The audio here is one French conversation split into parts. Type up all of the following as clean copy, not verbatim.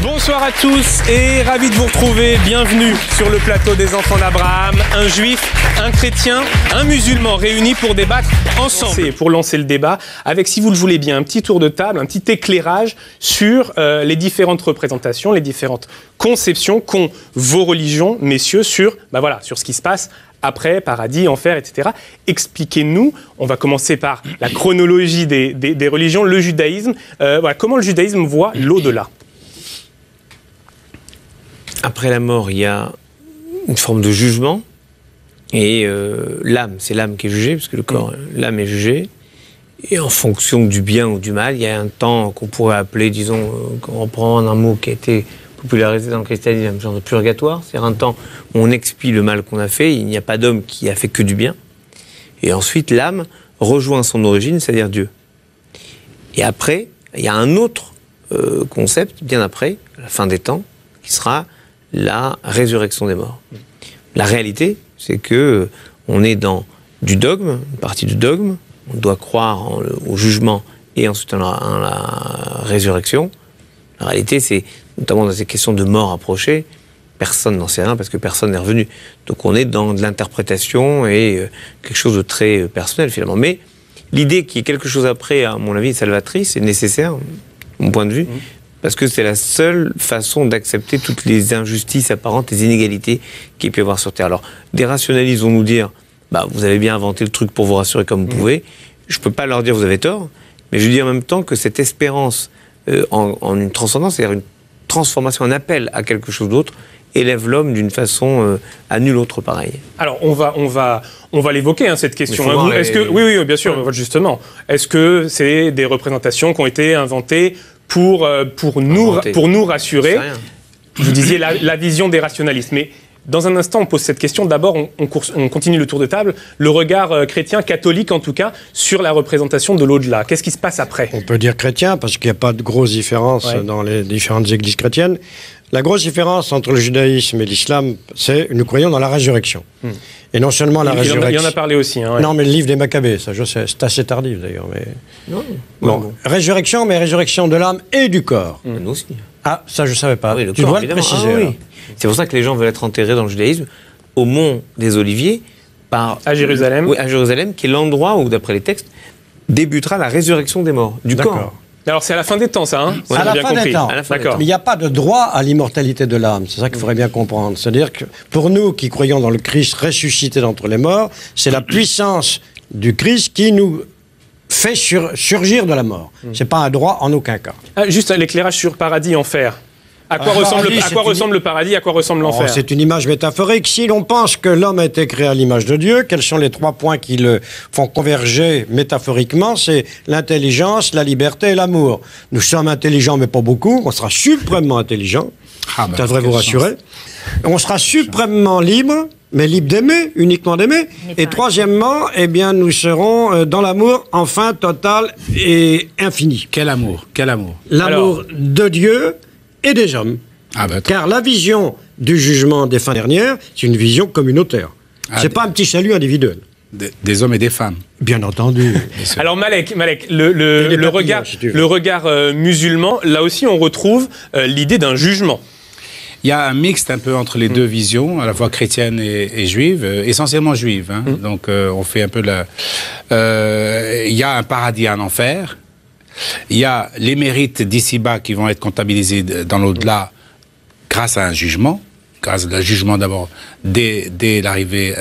Bonsoir à tous et ravi de vous retrouver. Bienvenue sur le plateau des enfants d'Abraham. Un juif, un chrétien, un musulman réunis pour débattre ensemble. Pour lancer le débat avec, si vous le voulez bien, un petit tour de table, un petit éclairage sur les différentes représentations, les différentes conceptions qu'ont vos religions, messieurs, sur ce qui se passe après, paradis, enfer, etc. Expliquez-nous, on va commencer par la chronologie des religions, le judaïsme. Comment le judaïsme voit l'au-delà ? Après la mort, il y a une forme de jugement, et l'âme, c'est l'âme qui est jugée, parce que le corps, l'âme est jugée, et en fonction du bien ou du mal, il y a un temps qu'on pourrait appeler, disons, on reprend un mot qui a été popularisé dans le christianisme, un genre de purgatoire, c'est-à-dire un temps où on expie le mal qu'on a fait, il n'y a pas d'homme qui a fait que du bien, et ensuite l'âme rejoint son origine, c'est-à-dire Dieu. Et après, il y a un autre concept, bien après, à la fin des temps, qui sera la résurrection des morts. La réalité, c'est que on est dans du dogme, une partie du dogme, on doit croire au jugement et ensuite en la résurrection. La réalité, c'est, notamment dans ces questions de mort approchée, personne n'en sait rien parce que personne n'est revenu. Donc on est dans de l'interprétation et quelque chose de très personnel finalement. Mais l'idée qu'il y ait quelque chose après, à mon avis, salvatrice et nécessaire, mon point de vue, parce que c'est la seule façon d'accepter toutes les injustices apparentes, les inégalités qu'il peut y avoir sur Terre. Alors, des rationalistes vont nous dire, vous avez bien inventé le truc pour vous rassurer comme vous pouvez. Je ne peux pas leur dire vous avez tort, mais je dis en même temps que cette espérance en une transcendance, c'est-à-dire une transformation, un appel à quelque chose d'autre, élève l'homme d'une façon à nulle autre pareille. Alors, on va l'évoquer, cette question. Oui, bien sûr, justement. Est-ce que c'est des représentations qui ont été inventées pour nous rassurer? Vous disiez la vision des rationalistes. Mais dans un instant, on pose cette question. D'abord, on continue le tour de table. Le regard chrétien, catholique en tout cas, sur la représentation de l'au-delà. Qu'est-ce qui se passe après? On peut dire chrétien, parce qu'il n'y a pas de grosse différence dans les différentes églises chrétiennes. La grosse différence entre le judaïsme et l'islam, c'est nous croyons dans la résurrection. Et non seulement la résurrection... Il en a parlé aussi. Non, mais le livre des Maccabées, ça je sais, c'est assez tardif d'ailleurs. Mais... Non. Résurrection, mais résurrection de l'âme et du corps. Nous aussi. Ah, ça je ne savais pas. Ah oui, tu dois le préciser. Oui. C'est pour ça que les gens veulent être enterrés dans le judaïsme, au mont des Oliviers, à Jérusalem. Oui, à Jérusalem, qui est l'endroit où, d'après les textes, débutera la résurrection des morts, du corps. Alors c'est à la fin des temps, ça, hein? À la fin des temps. Mais il n'y a pas de droit à l'immortalité de l'âme. C'est ça qu'il faudrait bien comprendre. C'est-à-dire que pour nous qui croyons dans le Christ ressuscité d'entre les morts, c'est la puissance du Christ qui nous fait surgir de la mort. C'est pas un droit en aucun cas. Juste l'éclairage sur paradis et enfer. À quoi ressemble le paradis, à quoi ressemble l'enfer? C'est une image métaphorique. Si l'on pense que l'homme a été créé à l'image de Dieu, quels sont les 3 points qui le font converger métaphoriquement? C'est l'intelligence, la liberté et l'amour. Nous sommes intelligents, mais pas beaucoup. On sera suprêmement intelligents. Ça devrait vous rassurer. On sera suprêmement libre, mais libre d'aimer, uniquement d'aimer. Et troisièmement, nous serons dans l'amour, enfin, total et infini. Quel amour? L'amour de Dieu et des hommes. Car la vision du jugement des fins dernières, c'est une vision communautaire. C'est pas un petit salut individuel. Des hommes et des femmes. Bien entendu. Alors Malek, le regard musulman, là aussi on retrouve l'idée d'un jugement. Il y a un mixte un peu entre les deux visions, à la fois chrétienne et juive, essentiellement juive. Donc on fait un peu il y a un paradis, un enfer. Il y a les mérites d'ici-bas qui vont être comptabilisés dans l'au-delà grâce à un jugement, grâce au jugement d'abord dès l'arrivée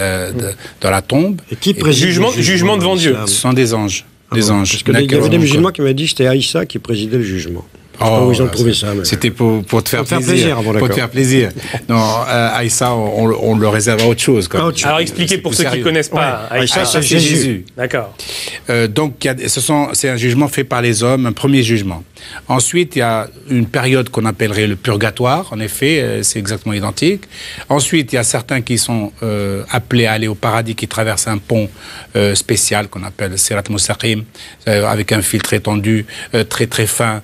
dans la tombe. Et qui préside jugement devant Dieu? Ce sont des anges. Des anges. Parce qu'il y avait des musulmans qui m'avaient dit que c'était Aïssa qui présidait le jugement. Oh, ils ont trouvé ça. Mais... C'était pour te faire plaisir. Pour te faire plaisir. Non, Aïssa, on le réserve à autre chose. Alors expliquez pour ceux qui ne connaissent pas. Aïssa, c'est Jésus. D'accord. Donc c'est un jugement fait par les hommes, un premier jugement. Ensuite, il y a une période qu'on appellerait le purgatoire. En effet, c'est exactement identique. Ensuite, il y a certains qui sont appelés à aller au paradis, qui traversent un pont spécial qu'on appelle Sirat Mustaqim, avec un fil très tendu, très très fin,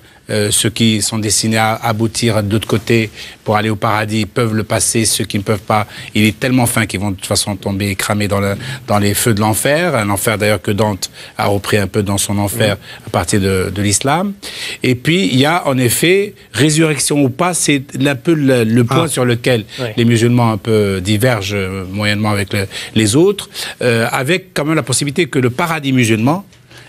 ceux qui sont destinés à aboutir de l'autre côté pour aller au paradis peuvent le passer, ceux qui ne peuvent pas, il est tellement fin qu'ils vont de toute façon tomber cramés dans les feux de l'enfer, un enfer d'ailleurs que Dante a repris un peu dans son enfer à partir de l'islam. Et puis il y a en effet, résurrection ou pas, c'est un peu le point sur lequel les musulmans un peu divergent moyennement avec les autres, avec quand même la possibilité que le paradis musulman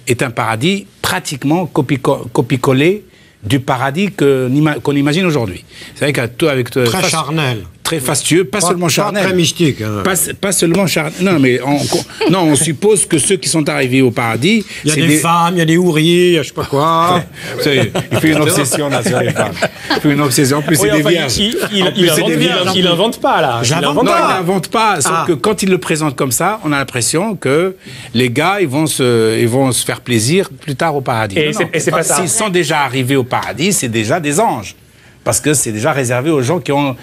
est un paradis pratiquement copie-collé du paradis qu'on imagine aujourd'hui. C'est vrai qu'avec très charnel. Très fastueux, pas seulement charnel. Pas très mystique. Hein. Pas seulement charnel. Non, mais on suppose que ceux qui sont arrivés au paradis... Il y a des femmes, il y a des ouvriers, il y a je sais pas quoi. Il fait une obsession là sur les femmes. Il fait une obsession. En plus, c'est des vierges. Il invente pas, là. Il n'invente pas. Sauf que quand il le présente comme ça, on a l'impression que les gars, ils vont se faire plaisir plus tard au paradis. Et c'est pas ça. S'ils sont déjà arrivés au paradis, c'est déjà des anges. Parce que c'est déjà réservé aux gens qui ont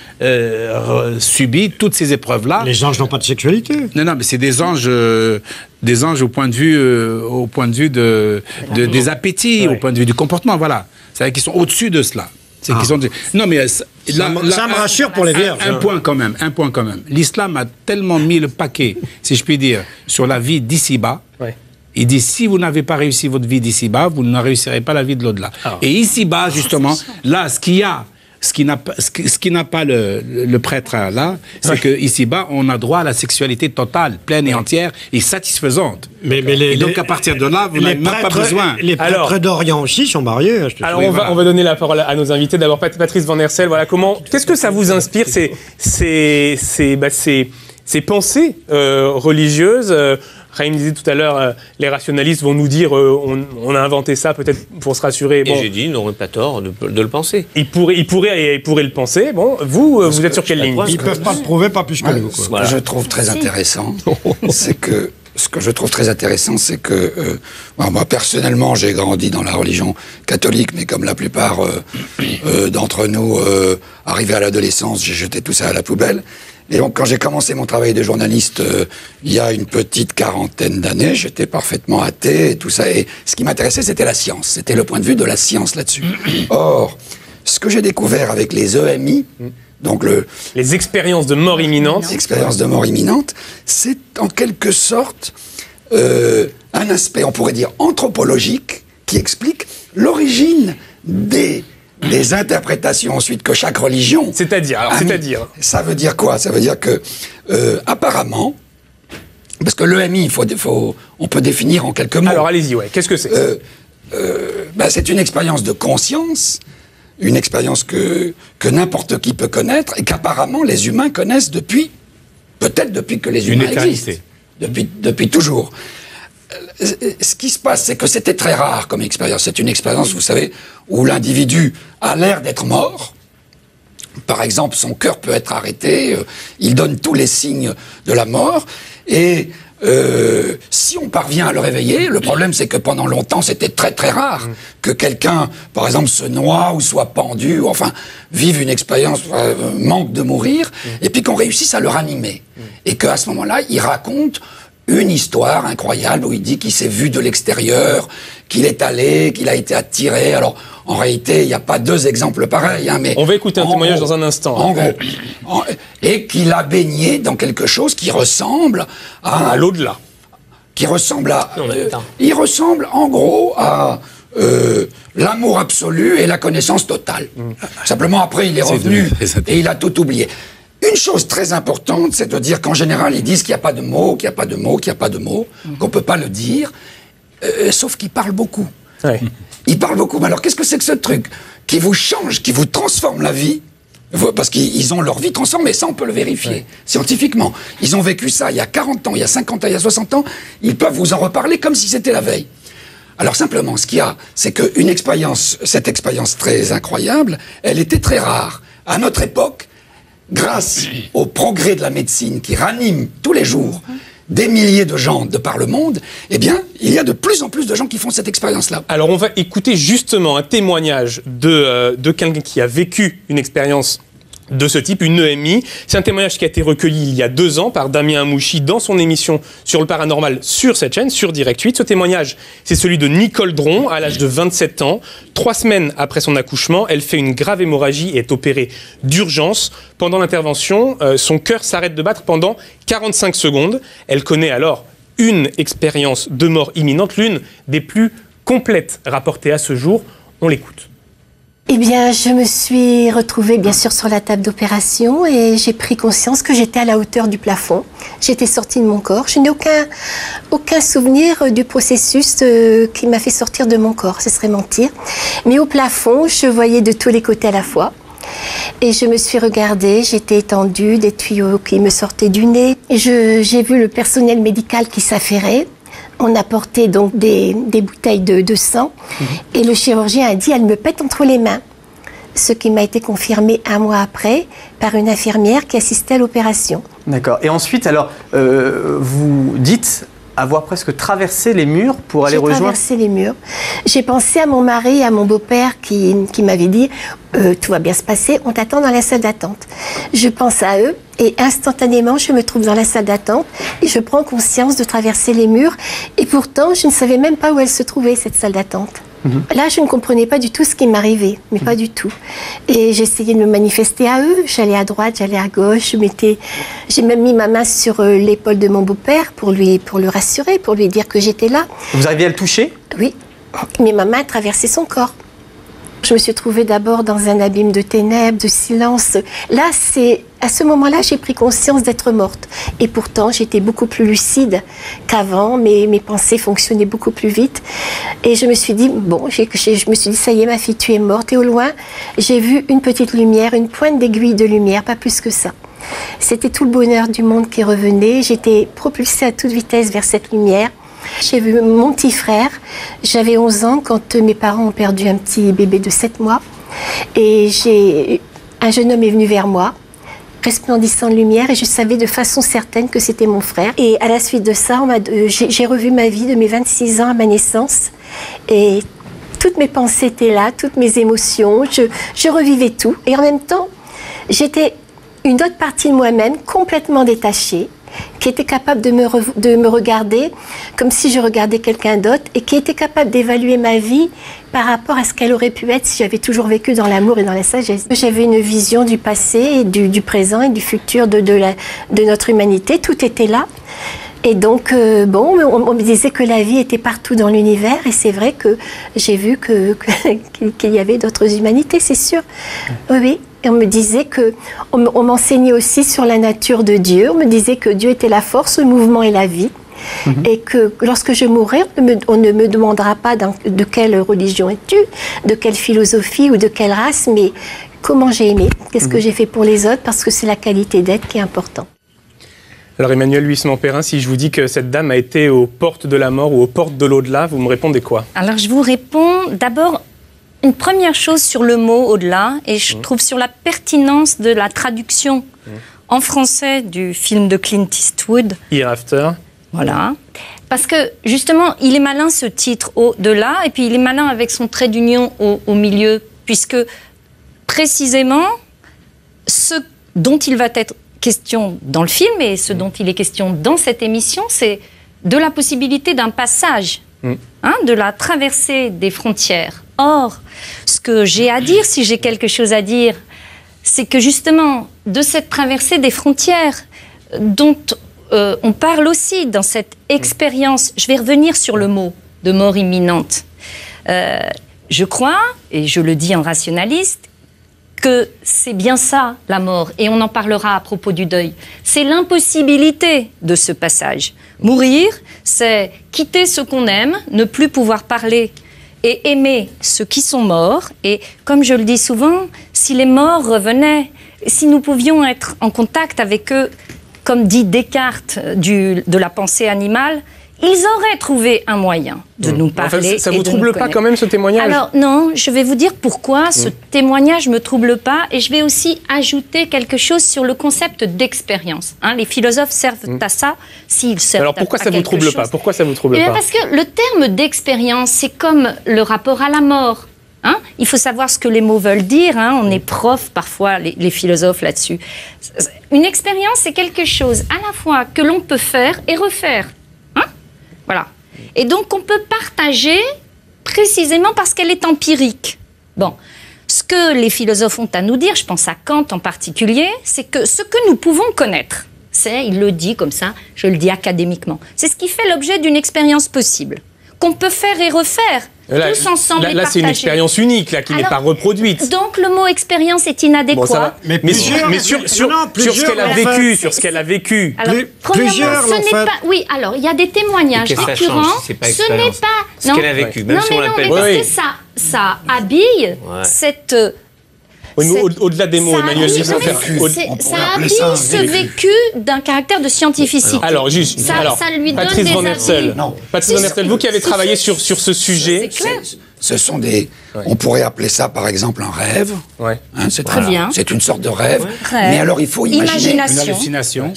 subi toutes ces épreuves-là. Les anges n'ont pas de sexualité. Non, mais c'est des anges au point de vue des appétits, au point de vue du comportement, voilà. C'est-à-dire qu'ils sont au-dessus de cela. Non, mais ça me rassure pour les vierges. Un point quand même. L'islam a tellement mis le paquet, si je puis dire, sur la vie d'ici-bas. Ouais. Il dit, si vous n'avez pas réussi votre vie d'ici-bas, vous ne réussirez pas la vie de l'au-delà. Et ici-bas, justement, là, ce qui n'a pas le prêtre là, c'est que ici-bas, on a droit à la sexualité totale, pleine et entière et satisfaisante. Et donc, à partir de là, vous n'avez même pas besoin. Les prêtres d'Orient aussi sont mariés. Alors, on va donner la parole à nos invités. D'abord, Patrice Van Hersel, voilà, qu'est-ce que ça vous inspire, ces pensées religieuses Raïm disait tout à l'heure, les rationalistes vont nous dire on a inventé ça peut-être pour se rassurer. Bon, et j'ai dit, ils n'auraient pas tort de le penser. Ils pourraient le penser. Bon, vous êtes sur quelle ligne? Ils ne peuvent pas le prouver, pas plus que nous. Ce que je trouve très intéressant, c'est que moi personnellement, j'ai grandi dans la religion catholique, mais comme la plupart d'entre nous, arrivés à l'adolescence, j'ai jeté tout ça à la poubelle. Et donc, quand j'ai commencé mon travail de journaliste il y a une petite quarantaine d'années, j'étais parfaitement athée et tout ça. Et ce qui m'intéressait, c'était la science. C'était le point de vue de la science là-dessus. Or, ce que j'ai découvert avec les EMI, donc les expériences de mort imminente. Les expériences de mort imminente, c'est en quelque sorte un aspect, on pourrait dire, anthropologique qui explique l'origine des interprétations ensuite que chaque religion... C'est-à-dire ça veut dire quoi? Ça veut dire que, apparemment, parce que l'EMI, on peut définir en quelques mots. Alors allez-y, qu'est-ce que c'est? C'est une expérience de conscience, une expérience que n'importe qui peut connaître, et qu'apparemment les humains connaissent peut-être depuis que les humains existent. Depuis toujours. Ce qui se passe, c'est que c'était très rare comme expérience. C'est une expérience, vous savez, où l'individu a l'air d'être mort. Par exemple, son cœur peut être arrêté, il donne tous les signes de la mort, et si on parvient à le réveiller, le problème c'est que pendant longtemps, c'était très très rare que quelqu'un, par exemple, se noie ou soit pendu, ou enfin, vive une expérience, manque de mourir, et puis qu'on réussisse à le ranimer. Et qu'à ce moment-là, il raconte une histoire incroyable où il dit qu'il s'est vu de l'extérieur, qu'il est allé, qu'il a été attiré. Alors, en réalité, il n'y a pas deux exemples pareils. Mais on va écouter un témoignage dans un instant. En gros. Et qu'il a baigné dans quelque chose qui ressemble à l'au-delà. Qui ressemble à... il ressemble, en gros, à... l'amour absolu et la connaissance totale. Simplement, après, il est revenu et il a tout oublié. Une chose très importante, c'est de dire qu'en général, ils disent qu'il n'y a pas de mots, qu'il n'y a pas de mots, qu'il n'y a pas de mots, qu'on ne peut pas le dire, sauf qu'ils parlent beaucoup. Ouais. Ils parlent beaucoup. Mais alors, qu'est-ce que c'est que ce truc qui vous change, qui vous transforme la vie? Parce qu'ils ont leur vie transformée, ça on peut le vérifier, scientifiquement. Ils ont vécu ça il y a 40 ans, il y a 50 ans, il y a 60 ans, ils peuvent vous en reparler comme si c'était la veille. Alors simplement, ce qu'il y a, c'est que cette expérience très incroyable, elle était très rare. À notre époque, grâce au progrès de la médecine qui ranime tous les jours des milliers de gens de par le monde, eh bien, il y a de plus en plus de gens qui font cette expérience-là. Alors, on va écouter justement un témoignage de quelqu'un qui a vécu une expérience de ce type, une EMI. C'est un témoignage qui a été recueilli il y a 2 ans par Damien Amouchi dans son émission sur le paranormal sur cette chaîne, sur Direct 8. Ce témoignage, c'est celui de Nicole Dron, à l'âge de 27 ans. 3 semaines après son accouchement, elle fait une grave hémorragie et est opérée d'urgence. Pendant l'intervention, son cœur s'arrête de battre pendant 45 secondes. Elle connaît alors une expérience de mort imminente, l'une des plus complètes rapportées à ce jour. On l'écoute. Eh bien, je me suis retrouvée bien sûr sur la table d'opération et j'ai pris conscience que j'étais à la hauteur du plafond. J'étais sortie de mon corps. Je n'ai aucun souvenir du processus qui m'a fait sortir de mon corps, ce serait mentir. Mais au plafond, je voyais de tous les côtés à la fois. Et je me suis regardée, j'étais étendue, des tuyaux qui me sortaient du nez. Et j'ai vu le personnel médical qui s'affairait. On apportait donc des bouteilles de sang et le chirurgien a dit « elle me pète entre les mains ». Ce qui m'a été confirmé 1 mois après par une infirmière qui assistait à l'opération. D'accord. Et ensuite, alors, vous dites avoir presque traversé les murs pour aller rejoindre... J'ai traversé les murs. J'ai pensé à mon mari et à mon beau-père qui m'avait dit tout va bien se passer, on t'attend dans la salle d'attente. Je pense à eux et instantanément, je me trouve dans la salle d'attente et je prends conscience de traverser les murs. Et pourtant, je ne savais même pas où elle se trouvait, cette salle d'attente. Là, je ne comprenais pas du tout ce qui m'arrivait, mais pas du tout. Et j'essayais de me manifester à eux. J'allais à droite, j'allais à gauche. J'ai même mis ma main sur l'épaule de mon beau-père pour le rassurer, pour lui dire que j'étais là. Vous arriviez à le toucher? Oui, mais ma main traversait son corps. Je me suis trouvée d'abord dans un abîme de ténèbres, de silence. Là, à ce moment-là, j'ai pris conscience d'être morte. Et pourtant, j'étais beaucoup plus lucide qu'avant. Mes pensées fonctionnaient beaucoup plus vite. Et je me suis dit, je me suis dit, ça y est, ma fille, tu es morte. Et au loin, j'ai vu une petite lumière, une pointe d'aiguille de lumière, pas plus que ça. C'était tout le bonheur du monde qui revenait. J'étais propulsée à toute vitesse vers cette lumière. J'ai vu mon petit frère, j'avais 11 ans quand mes parents ont perdu un petit bébé de 7 mois. Et un jeune homme est venu vers moi, resplendissant de lumière, et je savais de façon certaine que c'était mon frère. Et à la suite de ça, j'ai revu ma vie de mes 26 ans à ma naissance. Et toutes mes pensées étaient là, toutes mes émotions, je revivais tout. Et en même temps, j'étais une autre partie de moi-même complètement détachée, qui était capable de me regarder comme si je regardais quelqu'un d'autre et qui était capable d'évaluer ma vie par rapport à ce qu'elle aurait pu être si j'avais toujours vécu dans l'amour et dans la sagesse. J'avais une vision du passé, et du présent et du futur de notre humanité. Tout était là. Et donc, on me disait que la vie était partout dans l'univers, et c'est vrai que j'ai vu qu'il y avait d'autres humanités, c'est sûr. Oui. Et on me disait on m'enseignait aussi sur la nature de Dieu. On me disait que Dieu était la force, le mouvement et la vie. Et que lorsque je mourrai, on ne me demandera pas de quelle religion es-tu, de quelle philosophie ou de quelle race, mais comment j'ai aimé, qu'est-ce que j'ai fait pour les autres, parce que c'est la qualité d'être qui est importante. Alors Emmanuelle Huysmans-Perrin, si je vous dis que cette dame a été aux portes de la mort ou aux portes de l'au-delà, vous me répondez quoi? Alors je vous réponds d'abord une première chose sur le mot au-delà, et je trouve sur la pertinence de la traduction en français du film de Clint Eastwood. Hereafter. Voilà. Parce que justement, il est malin ce titre au-delà, et puis il est malin avec son trait d'union au milieu, puisque précisément ce dont il va être question dans le film et ce dont il est question dans cette émission, c'est de la possibilité d'un passage, de la traversée des frontières. Or, ce que j'ai à dire, si j'ai quelque chose à dire, c'est que justement, de cette traversée des frontières dont on parle aussi dans cette expérience, je vais revenir sur le mot de mort imminente. Je crois, et je le dis en rationaliste, que c'est bien ça, la mort, et on en parlera à propos du deuil. C'est l'impossibilité de ce passage. Mourir, c'est quitter ce qu'on aime, ne plus pouvoir parler et aimer ceux qui sont morts. Et comme je le dis souvent, si les morts revenaient, si nous pouvions être en contact avec eux, comme dit Descartes de la pensée animale, ils auraient trouvé un moyen de nous parler. Enfin, ça ne vous trouble pas quand même ce témoignage? Alors non, je vais vous dire pourquoi ce témoignage ne me trouble pas, et je vais aussi ajouter quelque chose sur le concept d'expérience. Les philosophes servent à ça, s'ils servent Alors pourquoi ça ne vous trouble pas? Pourquoi ça vous trouble pas? Parce que le terme d'expérience, c'est comme le rapport à la mort. Hein, il faut savoir ce que les mots veulent dire. Hein, on est prof parfois, les philosophes là-dessus. Une expérience, c'est quelque chose à la fois que l'on peut faire et refaire. Hein, voilà. Et donc on peut partager précisément parce qu'elle est empirique. Bon. Ce que les philosophes ont à nous dire, je pense à Kant en particulier, c'est que ce que nous pouvons connaître, il le dit comme ça, je le dis académiquement, c'est ce qui fait l'objet d'une expérience possible, qu'on peut faire et refaire, tous ensemble et là c'est une expérience unique, là, qui n'est pas reproduite. Donc le mot expérience est inadéquat. Bon, mais sur ce qu'elle a vécu, sur ce qu'elle a vécu. Alors, premièrement, ce n'est pas... Oui, alors, il y a des témoignages récurrents. Ce n'est pas... Ce qu'elle a vécu, même si on l'appelle... Non, mais parce que ça habille cette... Oui, mais au-delà des mots, Emmanuel, ça habille ce vécu d'un caractère de scientificité. Alors, juste, ça lui donne Patrice des Van Hersel, Patrice Van Hersel, vous qui avez travaillé sur ce sujet... Ce sont des... On pourrait appeler ça, par exemple, un rêve. Ouais. Hein, c'est très bien. C'est une sorte de rêve. Ouais. Mais alors, il faut imaginer... Une hallucination.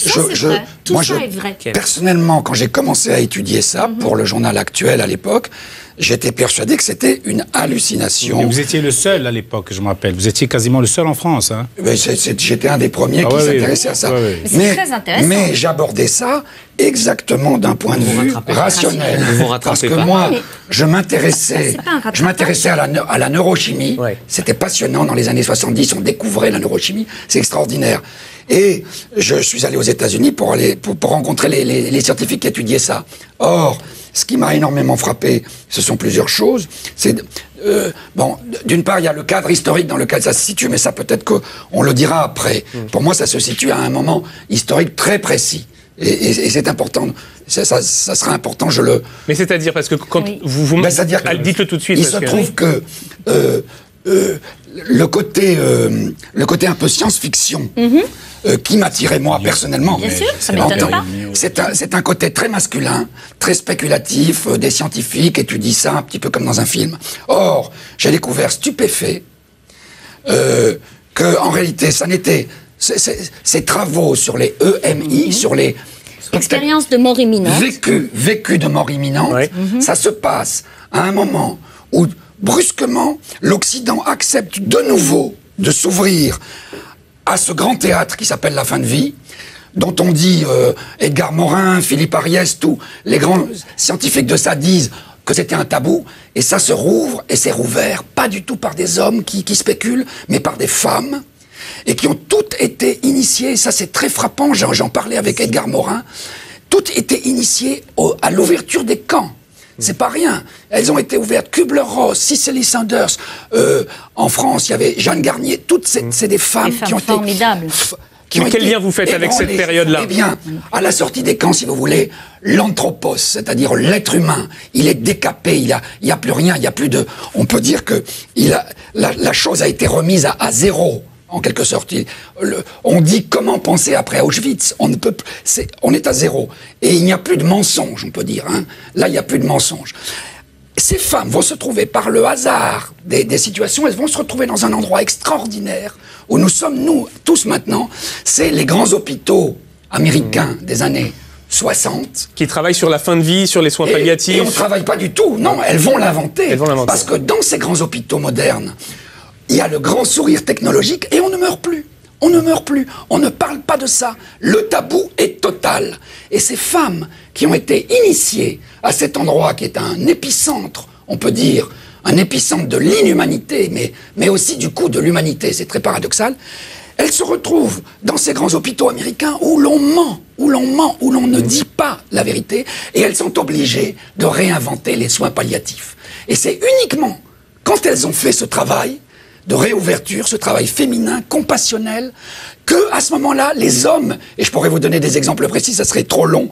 Tout ça est vrai. Personnellement, quand j'ai commencé à étudier ça, pour le journal actuel à l'époque, j'étais persuadé que c'était une hallucination. Et vous étiez le seul à l'époque, je me rappelle. Vous étiez quasiment le seul en France. Hein. J'étais un des premiers qui s'intéressait à ça. C'est très intéressant. Mais j'abordais ça exactement d'un point de vue rationnel. Parce que moi, je m'intéressais à la neurochimie. Ouais. C'était passionnant. Dans les années 70, on découvrait la neurochimie. C'est extraordinaire. Et je suis allé aux États-Unis pour rencontrer les scientifiques qui étudiaient ça. Or, ce qui m'a énormément frappé, ce sont plusieurs choses. D'une part, il y a le cadre historique dans lequel ça se situe, mais ça peut-être qu'on le dira après. Pour moi, ça se situe à un moment historique très précis. Et c'est important. Ça sera important, je le... Mais c'est-à-dire, parce que quand vous dites-le tout de suite. Il se trouve que le côté un peu science-fiction qui m'attirait moi personnellement. Bien sûr, ça m'étonne pas. C'est un côté très masculin, très spéculatif, des scientifiques étudient ça un petit peu comme dans un film. Or, j'ai découvert stupéfait que en réalité, ça n'était... Ces travaux sur les EMI, sur les... Expérience de mort imminente. Vécu de mort imminente, ça se passe à un moment où, brusquement, l'Occident accepte de nouveau de s'ouvrir à ce grand théâtre qui s'appelle la fin de vie, dont on dit Edgar Morin, Philippe Ariès, tous les grands scientifiques de ça disent que c'était un tabou, et ça se rouvre, et c'est rouvert, pas du tout par des hommes qui spéculent, mais par des femmes, et qui ont toutes été initiées, et ça c'est très frappant, j'en parlais avec Edgar Morin, toutes étaient initiées à l'ouverture des camps. C'est pas rien. Elles ont été ouvertes. Kubler-Ross, Cicely Saunders. En France, il y avait Jeanne Garnier. Toutes c'est des femmes qui ont été formidables. Mais quel lien vous faites avec cette période-là? Eh bien, à la sortie des camps, si vous voulez, l'anthropos, c'est-à-dire l'être humain, il est décapé. Il y a plus rien. Il y a plus de. On peut dire que la chose a été remise à zéro. En quelque sorte, on dit comment penser après Auschwitz. On est à zéro. Et il n'y a plus de mensonges, on peut dire. Hein. Là, il n'y a plus de mensonges. Ces femmes vont se trouver, par le hasard des situations, elles vont se retrouver dans un endroit extraordinaire où nous sommes, nous, tous maintenant. C'est les grands hôpitaux américains des années 60. Qui travaillent sur la fin de vie, sur les soins palliatifs. Et on ne travaille pas du tout. Non, elles vont l'inventer. Parce que dans ces grands hôpitaux modernes, il y a le grand sourire technologique et on ne meurt plus. On ne meurt plus. On ne parle pas de ça. Le tabou est total. Et ces femmes qui ont été initiées à cet endroit qui est un épicentre, on peut dire, un épicentre de l'inhumanité, mais aussi du coup de l'humanité, c'est très paradoxal, elles se retrouvent dans ces grands hôpitaux américains où l'on ment, où l'on ne dit pas la vérité, et elles sont obligées de réinventer les soins palliatifs. Et c'est uniquement quand elles ont fait ce travail de réouverture, ce travail féminin, compassionnel, que à ce moment-là, les hommes, et je pourrais vous donner des exemples précis, ça serait trop long,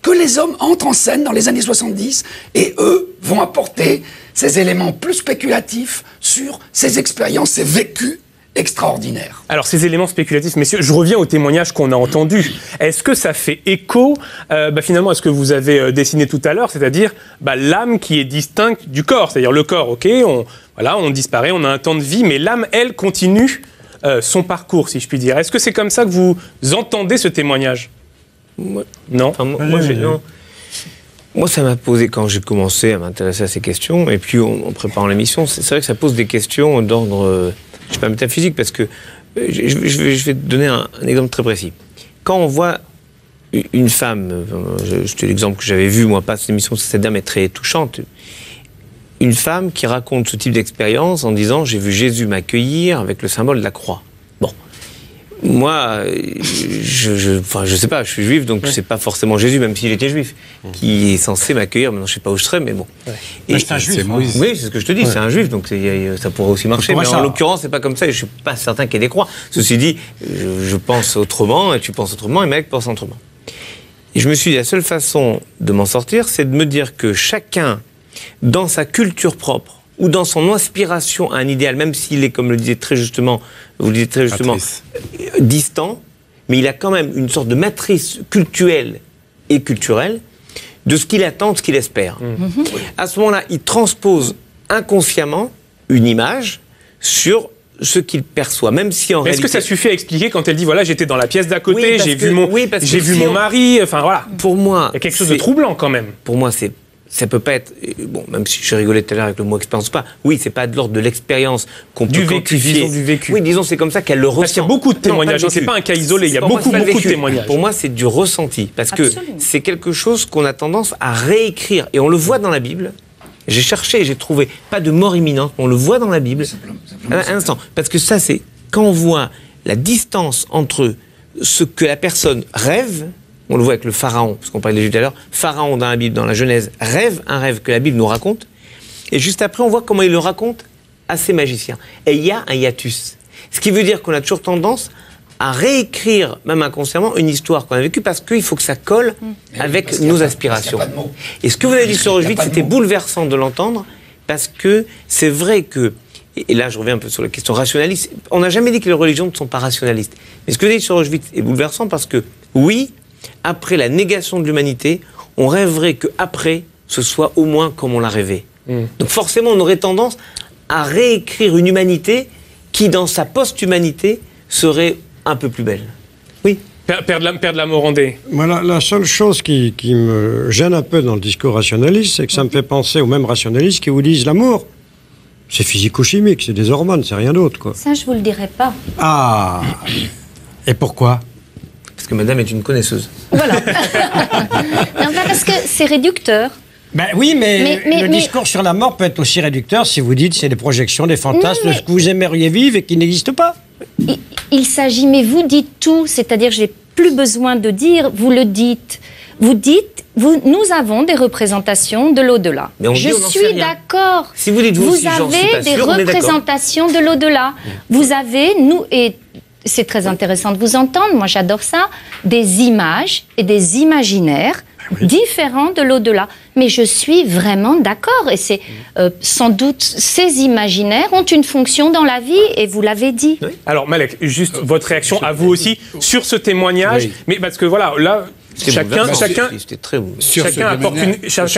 que les hommes entrent en scène dans les années 70, et eux vont apporter ces éléments plus spéculatifs sur ces expériences, ces vécus extraordinaires. Alors, ces éléments spéculatifs, messieurs, je reviens au témoignage qu'on a entendu. Est-ce que ça fait écho, finalement, à ce que vous avez dessiné tout à l'heure, c'est-à-dire l'âme qui est distincte du corps? C'est-à-dire le corps, ok, on disparaît, on a un temps de vie, mais l'âme, elle, continue son parcours, si je puis dire. Est-ce que c'est comme ça que vous entendez ce témoignage? Non. Enfin, moi, non. Moi, ça m'a posé, quand j'ai commencé à m'intéresser à ces questions, et puis en préparant l'émission, c'est vrai que ça pose des questions d'ordre, je sais pas, métaphysique, parce que je vais te donner un exemple très précis. Quand on voit une femme, c'était l'exemple que j'avais vu, moi, pas cette émission, cette dame est très touchante, une femme qui raconte ce type d'expérience en disant « J'ai vu Jésus m'accueillir avec le symbole de la croix ». Bon. Moi, je sais pas, je suis juif, donc c'est pas forcément Jésus, même s'il était juif, qui est censé m'accueillir. Maintenant, je sais pas où je serais, mais bon. Ouais. Et c'est un juif. Oui, c'est ce que je te dis, c'est un juif, donc ça pourrait aussi marcher. Mais en l'occurrence, c'est pas comme ça, et je suis pas certain qu'il y ait des croix. Ceci dit, je pense autrement, et tu penses autrement, et Malek pense autrement. Et je me suis dit, la seule façon de m'en sortir, c'est de me dire que chacun, dans sa culture propre, ou dans son aspiration à un idéal, même s'il est, comme vous le disiez très justement, distant, mais il a quand même une sorte de matrice culturelle et culturelle de ce qu'il attend, de ce qu'il espère. À ce moment-là, il transpose inconsciemment une image sur ce qu'il perçoit, même si en réalité... Est-ce que ça suffit à expliquer quand elle dit, voilà, j'étais dans la pièce d'à côté, j'ai vu mon mari, enfin voilà. Pour moi... Il y a quelque chose de troublant quand même. Pour moi, ça peut pas être, bon, même si je rigolais tout à l'heure avec le mot expérience pas, oui, c'est pas de l'ordre de l'expérience qu'on peut quantifier. Disons du vécu. Oui, disons, c'est comme ça qu'elle le ressent. Parce qu'il y a beaucoup de témoignages, c'est pas un cas isolé, il y a beaucoup de témoignages. Pour moi, c'est du ressenti, parce que c'est quelque chose qu'on a tendance à réécrire, et on le voit dans la Bible. J'ai cherché, j'ai trouvé pas de mort imminente, on le voit dans la Bible. Un instant, parce que ça, c'est quand on voit la distance entre ce que la personne rêve. On le voit avec le pharaon, parce qu'on parlait de Jésus tout à l'heure. Pharaon, dans la Bible, dans la Genèse, rêve un rêve que la Bible nous raconte. Et juste après, on voit comment il le raconte à ses magiciens. Et il y a un hiatus. Ce qui veut dire qu'on a toujours tendance à réécrire, même inconsciemment, une histoire qu'on a vécue, parce qu'il faut que ça colle avec nos aspirations. Et ce que vous avez dit sur Auschwitz, c'était bouleversant de l'entendre, parce que c'est vrai que, et là je reviens un peu sur la question rationaliste, on n'a jamais dit que les religions ne sont pas rationalistes. Mais ce que vous avez dit sur Auschwitz est bouleversant, parce que, oui, après la négation de l'humanité, on rêverait qu'après, ce soit au moins comme on l'a rêvé. Donc forcément, on aurait tendance à réécrire une humanité qui, dans sa post-humanité, serait un peu plus belle. Oui. Père de la Morandé. Voilà, la seule chose qui me gêne un peu dans le discours rationaliste, c'est que ça me fait penser aux mêmes rationalistes qui vous disent l'amour, c'est physico-chimique, c'est des hormones, c'est rien d'autre, quoi. Ça, je vous le dirai pas. Ah. Et pourquoi ? Parce que madame est une connaisseuse. Voilà. Non, pas parce que c'est réducteur. Ben oui, mais le discours sur la mort peut être aussi réducteur si vous dites c'est des projections, des fantasmes, de ce que vous aimeriez vivre et qui n'existe pas. Il s'agit, mais vous dites tout, c'est-à-dire j'ai plus besoin de dire, vous le dites. Vous dites, nous avons des représentations de l'au-delà. Je suis d'accord. Si vous dites vous aussi, avez des représentations de l'au-delà. Vous avez, et c'est très intéressant de vous entendre, moi j'adore ça, des images et des imaginaires différents de l'au-delà. Mais je suis vraiment d'accord. Et c'est sans doute, ces imaginaires ont une fonction dans la vie, et vous l'avez dit. Oui. Alors Malek, juste votre réaction à vous aussi sur ce témoignage. Mais parce que voilà, là... Chacun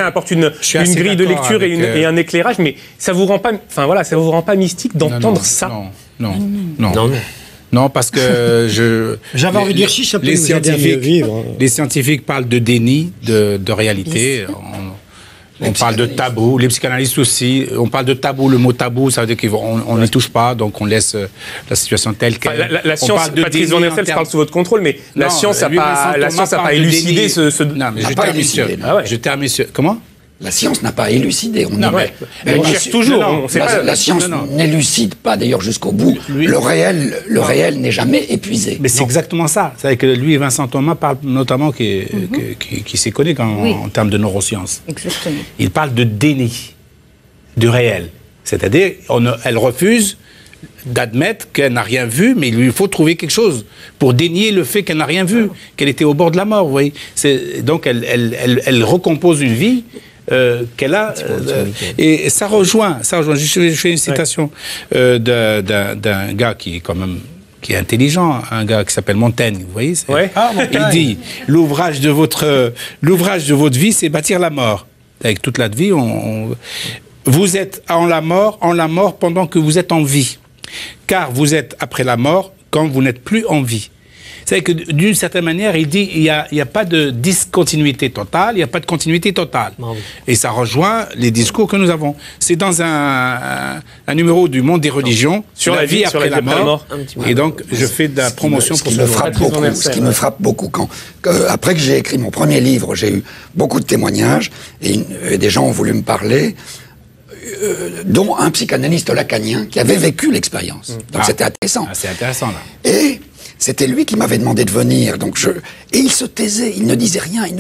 apporte une grille de lecture et un éclairage, mais ça vous rend pas, ça vous rend pas mystique d'entendre ça. Non, parce que j'avais envie de dire si ça peut nous aider à mieux vivre. Les scientifiques parlent de déni, de réalité. On parle de tabou, les psychanalystes aussi. On parle de tabou, le mot tabou, ça veut dire qu'on n'y touche pas, donc on laisse la situation telle qu'elle. La science, Patrice Van Der Sels parle sous votre contrôle, mais la science n'a pas élucidé ce... Non, mais je termine sur... Comment ? La science n'a pas élucidé. On cherche toujours. La science n'élucide pas, d'ailleurs, jusqu'au bout. Le réel n'est jamais épuisé. Mais c'est exactement ça. C'est que lui et Vincent Thomas parlent notamment qui s'y connaît en termes de neurosciences. Exactement. Il parle de déni du réel. C'est-à-dire, elle refuse d'admettre qu'elle n'a rien vu, mais il lui faut trouver quelque chose pour dénier le fait qu'elle n'a rien vu, qu'elle était au bord de la mort. Vous voyez. Donc, elle recompose une vie qu'elle a, et ça rejoint, je fais une citation d'un gars qui est quand même qui est intelligent, un gars qui s'appelle Montaigne, vous voyez, il dit l'ouvrage de votre vie, c'est bâtir la mort. Avec toute la vie, vous êtes en la mort pendant que vous êtes en vie, car vous êtes après la mort quand vous n'êtes plus en vie. C'est que d'une certaine manière, il dit il y a pas de discontinuité totale, il n'y a pas de continuité totale. Et ça rejoint les discours que nous avons. C'est dans un numéro du Monde des religions sur la vie après la mort. Et donc, je fais de la promotion pour ce ce qui me frappe beaucoup, après que j'ai écrit mon premier livre, j'ai eu beaucoup de témoignages et des gens ont voulu me parler, dont un psychanalyste lacanien qui avait vécu l'expérience. Donc c'était intéressant. C'est intéressant, là. Et c'était lui qui m'avait demandé de venir. Et il se taisait, il ne disait rien. Et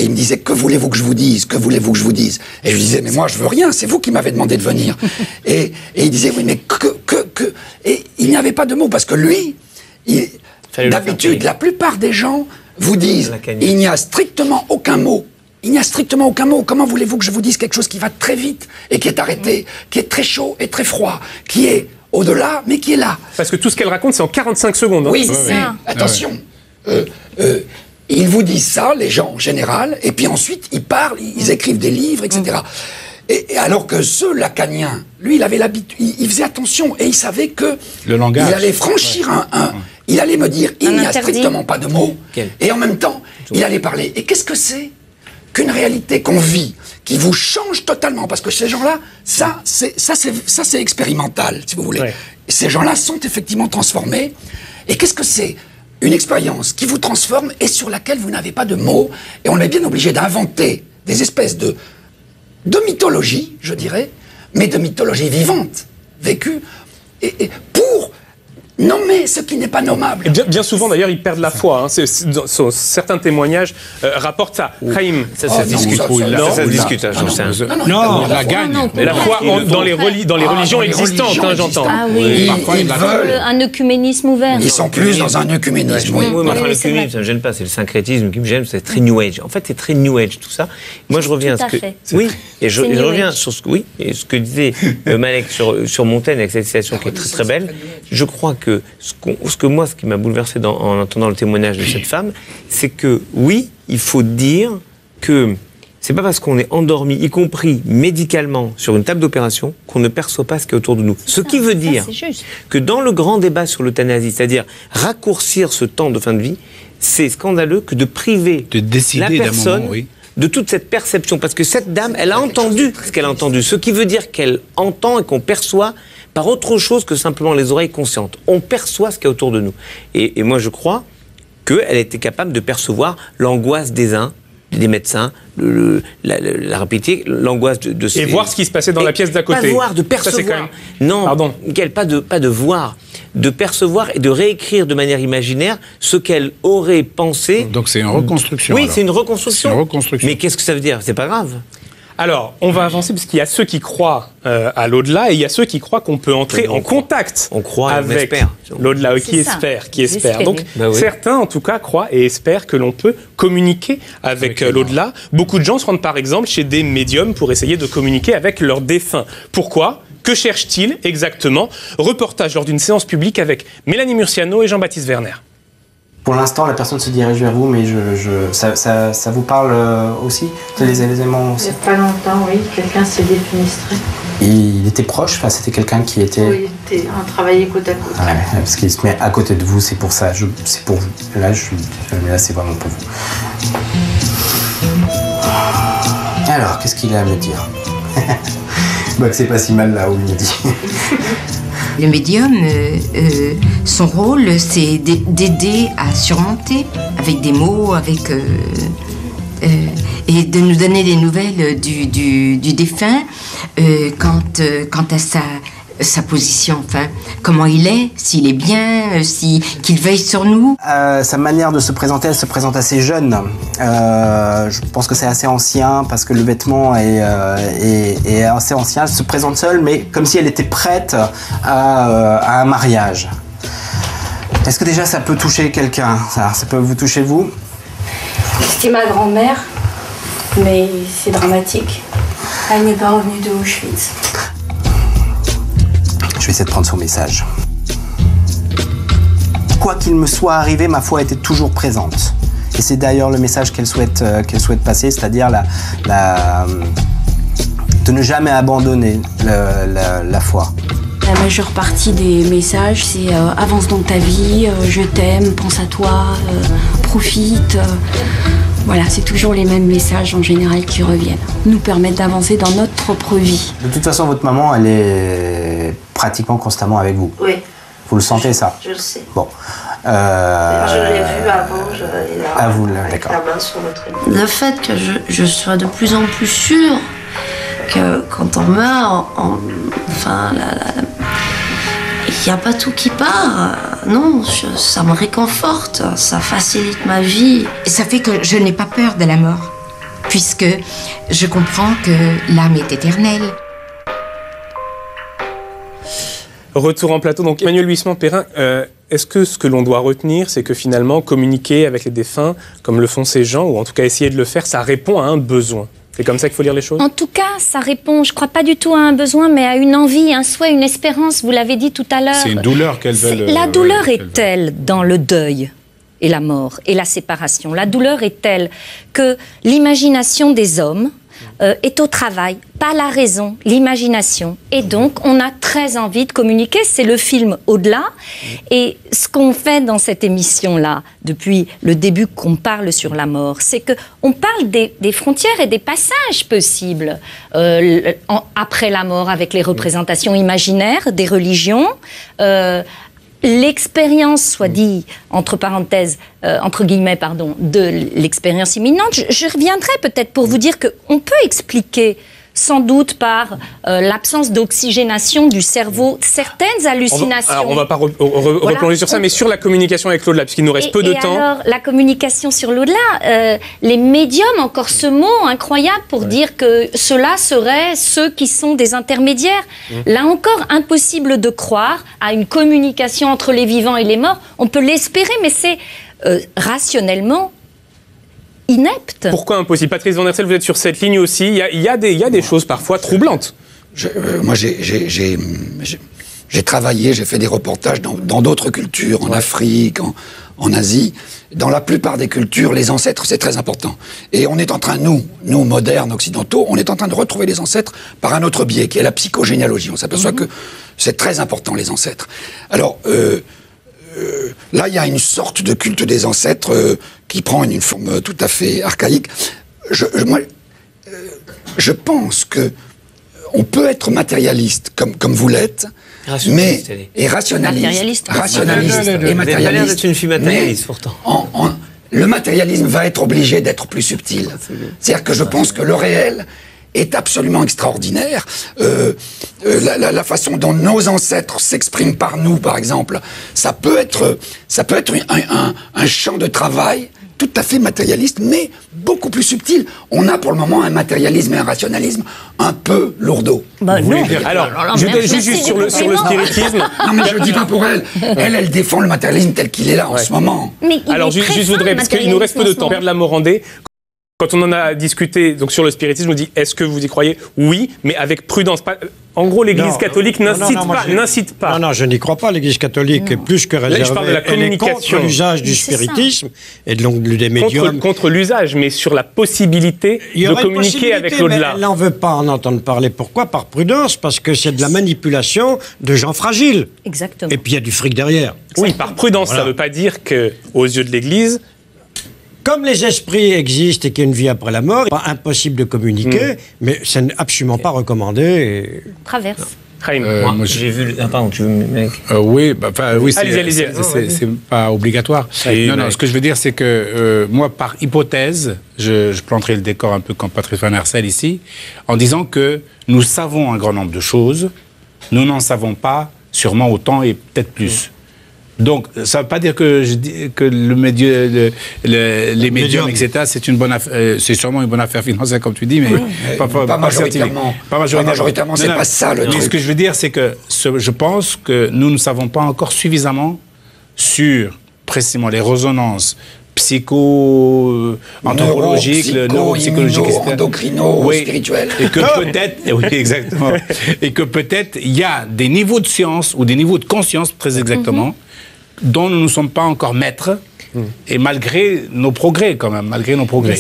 il me disait, que voulez-vous que je vous dise? Que voulez-vous que je vous dise? Et je lui disais, mais moi je veux rien, c'est vous qui m'avez demandé de venir. et il disait, oui, mais Et il n'y avait pas de mots, parce que lui, d'habitude, la plupart des gens vous disent, il n'y a strictement aucun mot. Il n'y a strictement aucun mot. Comment voulez-vous que je vous dise quelque chose qui va très vite et qui est arrêté, qui est très chaud et très froid, qui est au-delà, mais qui est là? Parce que tout ce qu'elle raconte, c'est en 45 secondes. Hein. Oui, c'est ça. Attention. Ils vous disent ça, les gens en général, et puis ensuite, ils parlent, ils écrivent des livres, etc. Et alors que ce lacaniens, lui, il avait l'habitude, il faisait attention, et il savait que il allait franchir il allait me dire, il n'y a strictement pas de mots, et en même temps, il allait parler. Et qu'est-ce que c'est qu'une réalité qu'on vit, qui vous change totalement, parce que ces gens-là, ça c'est expérimental, si vous voulez. Ouais. Ces gens-là sont effectivement transformés. Et qu'est-ce que c'est? Une expérience qui vous transforme et sur laquelle vous n'avez pas de mots. Et on est bien obligé d'inventer des espèces de mythologie, je dirais, mais de mythologie vivante, vécue, et pour nommer ce qui n'est pas nommable. Et bien souvent, d'ailleurs, ils perdent la foi. Hein. Certains témoignages rapportent ça. Chaim, ça se discute. Ça se discute. Non, la gagne. Mais la foi dans les religions existantes, j'entends. Ah oui, ils veulent un œcuménisme ouvert. Ils sont plus dans un œcuménisme. Oui, mais enfin, l'œcuménisme, ça ne me gêne pas. C'est le syncrétisme qui me gêne. C'est très New Age. En fait, c'est très New Age, tout ça. Moi, je reviens à ce que... Oui, et je reviens sur ce que disait Malek sur Montaigne, avec cette citation qui est très, très belle. Je crois que ce qui m'a bouleversé en entendant le témoignage de cette femme, c'est que oui, il faut dire que c'est pas parce qu'on est endormi, y compris médicalement, sur une table d'opération, qu'on ne perçoit pas ce qui est autour de nous. Ce qui veut dire que dans le grand débat sur l'euthanasie, c'est-à-dire raccourcir ce temps de fin de vie, c'est scandaleux que de priver la personne de toute cette perception. Parce que cette dame, elle a entendu ce qu'elle a entendu. Ce qui veut dire qu'elle entend et qu'on perçoit par autre chose que simplement les oreilles conscientes. On perçoit ce qu'il y a autour de nous. Et moi, je crois qu'elle était capable de percevoir l'angoisse des uns, des médecins, la rapidité, l'angoisse de ces... Et voir ce qui se passait dans la pièce d'à côté. Pas voir, de percevoir. Ça, quand même... Non, pardon. Pas de voir, de percevoir et de réécrire de manière imaginaire ce qu'elle aurait pensé. Donc c'est une reconstruction. Oui, c'est une reconstruction. C'est une reconstruction. Mais qu'est-ce que ça veut dire? C'est pas grave. Alors, on va avancer parce qu'il y a ceux qui croient à l'au-delà et il y a ceux qui croient qu'on peut entrer en contact avec l'au-delà, qui espèrent. Donc, certains, en tout cas, croient et espèrent que l'on peut communiquer avec l'au-delà. Beaucoup de gens se rendent, par exemple, chez des médiums pour essayer de communiquer avec leurs défunts. Pourquoi? Que cherchent-ils exactement? Reportage lors d'une séance publique avec Mélanie Murciano et Jean-Baptiste Werner. Pour l'instant, la personne se dirige vers vous, mais ça vous parle aussi? Les éléments aussi? Il n'y a pas longtemps, oui, quelqu'un s'est défenestré. Il était proche, enfin, c'était quelqu'un qui était... Oui, on travaillait côte à côte. Ouais, parce qu'il se met à côté de vous, c'est pour ça, c'est pour vous. Là, c'est vraiment pour vous. Alors, qu'est-ce qu'il a à me dire? Bah, que c'est pas si mal là où il me dit. Le médium, son rôle, c'est d'aider à surmonter avec des mots, et de nous donner des nouvelles du défunt quant à sa position, enfin, comment il est, s'il est bien, qu'il veille sur nous. Sa manière de se présenter, elle se présente assez jeune. Je pense que c'est assez ancien parce que le vêtement est assez ancien. Elle se présente seule, mais comme si elle était prête à un mariage. Est-ce que déjà ça peut toucher quelqu'un? Ça peut vous toucher vous? C'était ma grand-mère, mais c'est dramatique. Elle n'est pas revenue de Auschwitz. Je vais essayer de prendre son message. Quoi qu'il me soit arrivé, ma foi était toujours présente. Et c'est d'ailleurs le message qu'elle souhaite passer, c'est-à-dire de ne jamais abandonner la foi. La majeure partie des messages, c'est avance dans ta vie, je t'aime, pense à toi, profite. Voilà, c'est toujours les mêmes messages en général qui reviennent. Nous permettent d'avancer dans notre propre vie. De toute façon, votre maman, elle est pratiquement constamment avec vous. Oui. Vous le sentez, ça? Je le sais. Bon. Je l'ai vu avant, avec d'accord. la main sur notre épaule. Le fait que je sois de plus en plus sûre que quand on meurt, il n'y a pas tout qui part. Non, ça me réconforte, ça facilite ma vie. Et ça fait que je n'ai pas peur de la mort, puisque je comprends que l'âme est éternelle. Retour en plateau. Donc, Emmanuel Huysmans-Perrin, est-ce que ce que l'on doit retenir, c'est que finalement, communiquer avec les défunts, comme le font ces gens, ou en tout cas essayer de le faire, ça répond à un besoin? C'est comme ça qu'il faut lire les choses? En tout cas, ça répond, je ne crois pas du tout à un besoin, mais à une envie, un souhait, une espérance. Vous l'avez dit tout à l'heure. C'est une douleur qu'elles veulent. La douleur est telle dans le deuil et la mort et la séparation. La douleur est telle que l'imagination des hommes est au travail, pas la raison, l'imagination. Et donc, on a très envie de communiquer. C'est le film Au-delà. Et ce qu'on fait dans cette émission-là, depuis le début qu'on parle sur la mort, c'est qu'on parle des frontières et des passages possibles après la mort, avec les représentations imaginaires des religions, l'expérience, soit dit, entre parenthèses, entre guillemets, pardon, de l'expérience imminente. Je reviendrai peut-être pour vous dire qu'on peut expliquer, sans doute par l'absence d'oxygénation du cerveau, certaines hallucinations. On ne va pas replonger sur ça, mais sur la communication avec l'au-delà, puisqu'il nous reste peu de temps. Alors, la communication sur l'au-delà, les médiums, encore ce mot incroyable pour dire que ceux-là seraient ceux qui sont des intermédiaires. Là encore, impossible de croire à une communication entre les vivants et les morts. On peut l'espérer, mais c'est rationnellement inepte. Pourquoi impossible? Patrice Van Hersel, vous êtes sur cette ligne aussi. Il y a des choses parfois troublantes. Moi, j'ai travaillé, j'ai fait des reportages dans d'autres cultures, en Afrique, en Asie. Dans la plupart des cultures, les ancêtres, c'est très important. Et on est en train, nous modernes, occidentaux, on est en train de retrouver les ancêtres par un autre biais, qui est la psychogénéalogie. On s'aperçoit que c'est très important, les ancêtres. Alors, là, il y a une sorte de culte des ancêtres qui prend une forme tout à fait archaïque. Je pense que on peut être matérialiste, comme vous l'êtes, mais et rationaliste. Rationaliste et matérialiste. C'est une fille matérialiste, pourtant. Le matérialisme va être obligé d'être plus subtil. C'est-à-dire que je pense que le réel est absolument extraordinaire. La façon dont nos ancêtres s'expriment par nous, par exemple, ça peut être un champ de travail tout à fait matérialiste, mais beaucoup plus subtil. On a pour le moment un matérialisme et un rationalisme un peu lourdeau. Non. Alors, juste sur le spiritisme. Non, mais je ne le dis pas pour elle. Elle défend le matérialisme tel qu'il est là en ce moment. Alors, juste voudrais, parce qu'il nous reste peu de temps, Père de la Morandé. Quand on en a discuté donc sur le spiritisme, on dit est-ce que vous y croyez? Oui, mais avec prudence. En gros, l'Église catholique n'incite pas. Non, je n'y crois pas. L'Église catholique est plus que réservée. Là, je parle de la communication. Elle est contre l'usage du spiritisme et donc des médiums. Contre l'usage, mais sur la possibilité de communiquer avec l'au-delà. Elle n'en veut pas en entendre parler. Pourquoi? Par prudence, parce que c'est de la manipulation de gens fragiles. Exactement. Et puis il y a du fric derrière. Oui, par prudence, ça ne veut pas dire qu'aux yeux de l'Église, comme les esprits existent et qu'il y a une vie après la mort, pas impossible de communiquer, mais c'est absolument pas recommandé. Traverse. Moi, j'ai vu. Pardon, tu veux, mec. Oui, allez-y. C'est pas obligatoire. Non, ce que je veux dire, c'est que moi, par hypothèse, je planterai le décor un peu comme Patrice Van Hersel ici, en disant que nous savons un grand nombre de choses, nous n'en savons pas sûrement autant et peut-être plus. Donc, ça ne veut pas dire que les médiums, etc., c'est sûrement une bonne affaire financière, comme tu dis, mais pas majoritairement. Pas majoritairement, c'est pas ça le truc. Mais ce que je veux dire, c'est que je pense que nous ne savons pas encore suffisamment sur précisément les résonances psycho-anthropologiques, neuropsychologiques, endocrino-spirituelles. Et que peut-être, oui, exactement, et que peut-être il y a des niveaux de science ou des niveaux de conscience, très exactement, dont nous ne sommes pas encore maîtres Et malgré nos progrès, quand même, malgré nos progrès.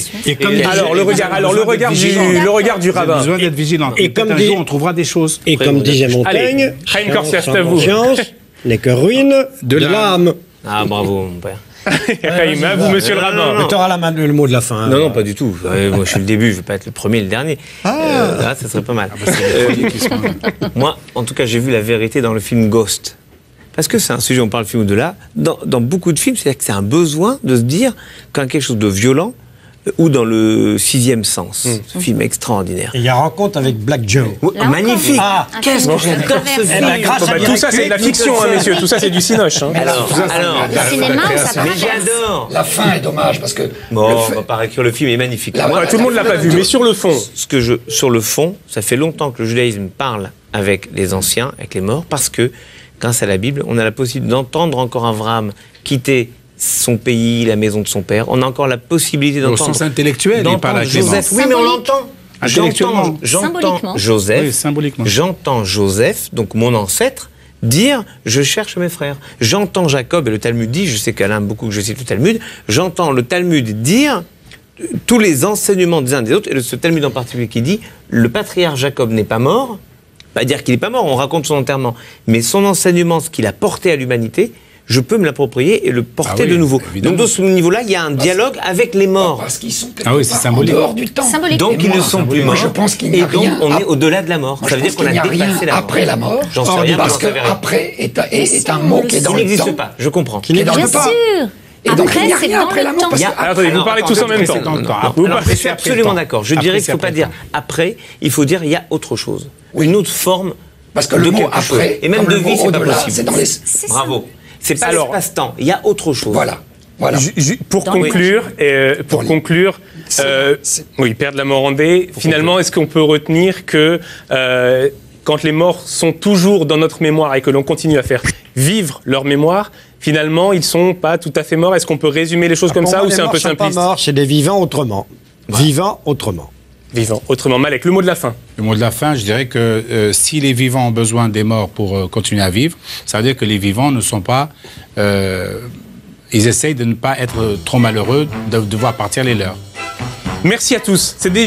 Alors, le regard du rabbin. On a besoin d'être vigilant. Et comme un jour, on trouvera des choses. Et comme disait Montaigne, Chaim Corsia, c'est à vous. Science n'est que ruine de l'âme. Ah, bravo, mon père. Chaim, vous, monsieur le rabbin. Tu auras le mot de la fin. Non, non, pas du tout. Moi, je suis le début, je ne vais pas être le premier et le dernier. Là, ça serait pas mal. Moi, en tout cas, j'ai vu la vérité dans le film Ghost. Parce que c'est un sujet, on parle film au-delà. Dans beaucoup de films, c'est-à-dire que c'est un besoin de se dire quand quelque chose de violent, ou dans le sixième sens. Ce film extraordinaire. Il y a Rencontre avec Black Joe. Magnifique. Qu'est-ce que j'adore ce film. Tout ça, c'est de la fiction, messieurs. Tout ça, c'est du cinoche. Alors, le cinéma, ça mais j'adore. La fin est dommage parce que. Bon, on va pas réécrire le film, il est magnifique. Tout le monde l'a pas vu, mais sur le fond. Sur le fond, ça fait longtemps que le judaïsme parle avec les anciens, avec les morts, parce que, grâce à la Bible, on a la possibilité d'entendre encore Abraham quitter son pays, la maison de son père. On a encore la possibilité d'entendre. Au sens intellectuel, il parle avec Joseph. Oui, mais on l'entend. Intellectuellement. J'entends Joseph. Oui, symboliquement. J'entends Joseph, donc mon ancêtre, dire je cherche mes frères. J'entends Jacob, et le Talmud dit, je sais qu'Alain aime beaucoup que je cite le Talmud, j'entends le Talmud dire tous les enseignements des uns des autres, et ce Talmud en particulier qui dit le patriarche Jacob n'est pas mort, pas dire qu'il n'est pas mort, on raconte son enterrement, mais son enseignement, ce qu'il a porté à l'humanité, je peux me l'approprier et le porter de nouveau. Évidemment. Donc, dans ce niveau-là, il y a un dialogue avec les morts. Parce qu'ils sont en dehors du temps. Donc, ils ne sont plus morts. Je pense qu'il n'y et a donc, rien. On est au-delà de la mort. Ça veut dire qu'on a dépassé la mort. Après la mort. J'en sais rien. Parce que après est un mot qui est dans le temps. Il n'existe pas, je comprends. Qui n'est dans le temps. Bien sûr. Et donc, après, c'est dans le temps. Attendez, vous parlez tous en même temps. Je suis absolument d'accord. Je dirais qu'il ne faut pas dire après, il faut dire il y a autre chose. Une autre forme. Parce que le mot après, et même de vie, c'est pas possible. Bravo. C'est pas l'espace-temps, il y a autre chose. Voilà. Pour conclure, oui, Père de la Morandé, finalement, est-ce qu'on peut retenir que quand les morts sont toujours dans notre mémoire et que l'on continue à faire vivre leur mémoire, finalement, ils sont pas tout à fait morts? Est-ce qu'on peut résumer les choses comme ça ou c'est un peu simpliste? Pas morts, c'est des vivants autrement. Vivants autrement. Vivants autrement. Malek, le mot de la fin. Le mot de la fin, je dirais que si les vivants ont besoin des morts pour continuer à vivre, ça veut dire que les vivants ne sont pas... ils essayent de ne pas être trop malheureux de devoir partir les leurs. Merci à tous. C'est déjà...